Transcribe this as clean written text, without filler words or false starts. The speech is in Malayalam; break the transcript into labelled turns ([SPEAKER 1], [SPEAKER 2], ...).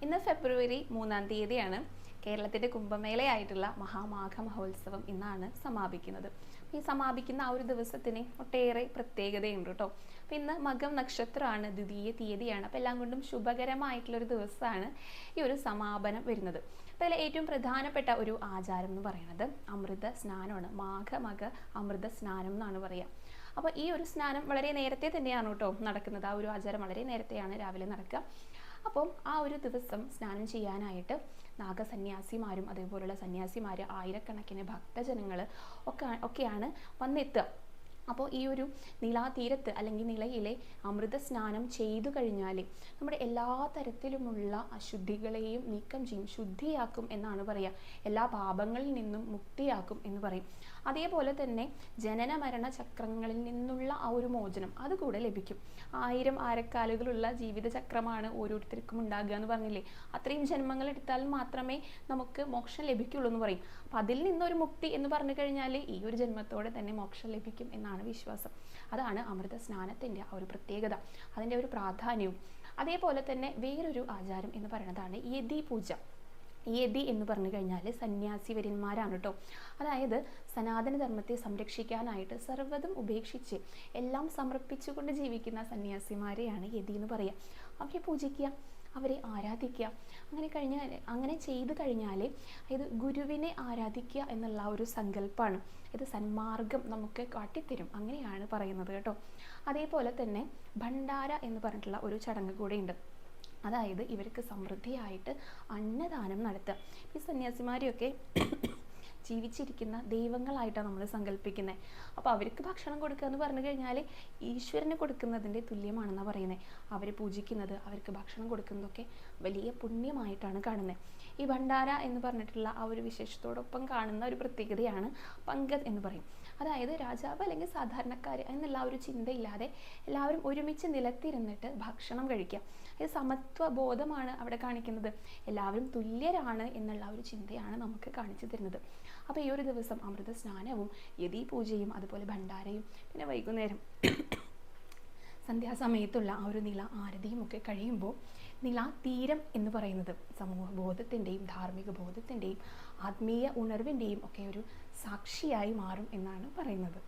[SPEAKER 1] ഇന്ന് ഫെബ്രുവരി 3-ാം തീയതിയാണ്. കേരളത്തിൻ്റെ കുംഭമേളയായിട്ടുള്ള മഹാമാഘ മഹോത്സവം ഇന്നാണ് സമാപിക്കുന്നത്. ഈ സമാപിക്കുന്ന ആ ഒരു ദിവസത്തിന് ഒട്ടേറെ പ്രത്യേകതയുണ്ട് കേട്ടോ. അപ്പം ഇന്ന് മകം നക്ഷത്രമാണ്, ദ്വിതീയ തീയതിയാണ്. അപ്പം എല്ലാം കൊണ്ടും ശുഭകരമായിട്ടുള്ളൊരു ദിവസമാണ് ഈ ഒരു സമാപനം വരുന്നത്. അപ്പോൾ അതിൽ ഏറ്റവും പ്രധാനപ്പെട്ട ഒരു ആചാരം എന്ന് പറയുന്നത് അമൃത സ്നാനമാണ്. മാഘ അമൃത സ്നാനം എന്നാണ് പറയുക. അപ്പോൾ ഈ ഒരു സ്നാനം വളരെ നേരത്തെ തന്നെയാണ് കേട്ടോ നടക്കുന്നത്. ആ ഒരു ആചാരം വളരെ നേരത്തെയാണ് രാവിലെ നടക്കുക. അപ്പം ആ ഒരു ദിവസം സ്നാനം ചെയ്യാനായിട്ട് നാഗസന്യാസിമാരും അതേപോലുള്ള സന്യാസിമാർ, ആയിരക്കണക്കിന് ഭക്തജനങ്ങൾ ഒക്കെയാണ് വന്നെത്തുക. അപ്പോൾ ഈ ഒരു നിലാതീരത്ത് അല്ലെങ്കിൽ നിലയിലെ അമൃത സ്നാനം ചെയ്തു കഴിഞ്ഞാൽ നമ്മുടെ എല്ലാ തരത്തിലുമുള്ള അശുദ്ധികളെയും നീക്കം ചെയ്യും, ശുദ്ധിയാക്കും എന്നാണ് പറയുക. എല്ലാ പാപങ്ങളിൽ നിന്നും മുക്തിയാക്കും എന്ന് പറയും. അതേപോലെ തന്നെ ജനന മരണ ചക്രങ്ങളിൽ നിന്നുള്ള ആ ഒരു മോചനം അതുകൂടെ ലഭിക്കും. 1000 ആരക്കാലുകളുള്ള ജീവിത ചക്രമാണ് ഓരോരുത്തർക്കും ഉണ്ടാകുക എന്ന് പറഞ്ഞില്ലേ. അത്രയും ജന്മങ്ങൾ എടുത്താൽ മാത്രമേ നമുക്ക് മോക്ഷം ലഭിക്കുള്ളൂ എന്ന് പറയും. അപ്പം അതിൽ നിന്നൊരു മുക്തി എന്ന് പറഞ്ഞു കഴിഞ്ഞാൽ ഈ ഒരു ജന്മത്തോടെ തന്നെ മോക്ഷം ലഭിക്കും എന്നാണ് വിശ്വാസം. അതാണ് അമൃത സ്നാനത്തിൻ്റെ ആ ഒരു പ്രത്യേകത, അതിൻ്റെ ഒരു പ്രാധാന്യവും. അതേപോലെ തന്നെ വേറൊരു ആചാരം എന്ന് പറയുന്നതാണ് യതി പൂജ. യതി എന്ന് പറഞ്ഞു കഴിഞ്ഞാൽ സന്യാസിവര്യന്മാരാണ് കേട്ടോ. അതായത് സനാതന ധർമ്മത്തെ സംരക്ഷിക്കാനായിട്ട് സർവ്വതും ഉപേക്ഷിച്ച് എല്ലാം സമർപ്പിച്ചുകൊണ്ട് ജീവിക്കുന്ന സന്യാസിമാരെയാണ് യതി എന്ന് പറയുക. അവരെ പൂജിക്കുക, അവരെ ആരാധിക്കുക. അങ്ങനെ ചെയ്തു കഴിഞ്ഞാൽ ഇത് ഗുരുവിനെ ആരാധിക്കുക എന്നുള്ള ഒരു സങ്കല്പമാണ്. ഇത് സന്മാർഗം നമുക്ക് കാട്ടിത്തരും, അങ്ങനെയാണ് പറയുന്നത് കേട്ടോ. അതേപോലെ തന്നെ ഭണ്ഡാര എന്ന് പറഞ്ഞിട്ടുള്ള ഒരു ചടങ്ങ് കൂടെ ഉണ്ട്. അതായത് ഇവർക്ക് സമൃദ്ധിയായിട്ട് അന്നദാനം നടത്തുക. ഈ സന്യാസിമാരെയൊക്കെ ജീവിച്ചിരിക്കുന്ന ദൈവങ്ങളായിട്ടാണ് നമ്മൾ സങ്കല്പിക്കുന്നത്. അപ്പോൾ അവർക്ക് ഭക്ഷണം കൊടുക്കുക എന്ന് പറഞ്ഞു കഴിഞ്ഞാൽ ഈശ്വരന് കൊടുക്കുന്നതിൻ്റെ തുല്യമാണെന്നാണ് പറയുന്നത്. അവർ പൂജിക്കുന്നത്, അവർക്ക് ഭക്ഷണം കൊടുക്കുന്നതൊക്കെ വലിയ പുണ്യമായിട്ടാണ് കാണുന്നത്. ഈ ഭണ്ഡാര എന്ന് പറഞ്ഞിട്ടുള്ള ആ ഒരു വിശേഷത്തോടൊപ്പം കാണുന്ന ഒരു പ്രത്യേകതയാണ് പങ്കജ് എന്ന് പറയും. അതായത് രാജാവ് അല്ലെങ്കിൽ സാധാരണക്കാർ എന്നുള്ള ആ ഒരു ചിന്തയില്ലാതെ എല്ലാവരും ഒരുമിച്ച് നിലത്തിരുന്നിട്ട് ഭക്ഷണം കഴിക്കുക. ഇത് സമത്വ ബോധമാണ് അവിടെ കാണിക്കുന്നത്. എല്ലാവരും തുല്യരാണ് എന്നുള്ള ഒരു ചിന്തയാണ് നമുക്ക് കാണിച്ചു തരുന്നത്. അപ്പോൾ ഈ ഒരു ദിവസം അമൃത സ്നാനവും യതി പൂജയും അതുപോലെ ഭണ്ഡാരയും പിന്നെ വൈകുന്നേരം സന്ധ്യാസമയത്തുള്ള ആ ഒരു നില ആരതിയും ഒക്കെ കഴിയുമ്പോൾ നിലാതീരം എന്ന് പറയുന്നത് സമൂഹ ബോധത്തിൻ്റെയും ധാർമ്മിക ബോധത്തിൻ്റെയും ആത്മീയ ഉണർവിൻ്റെയും ഒക്കെ ഒരു സാക്ഷിയായി മാറും എന്നാണ് പറയുന്നത്.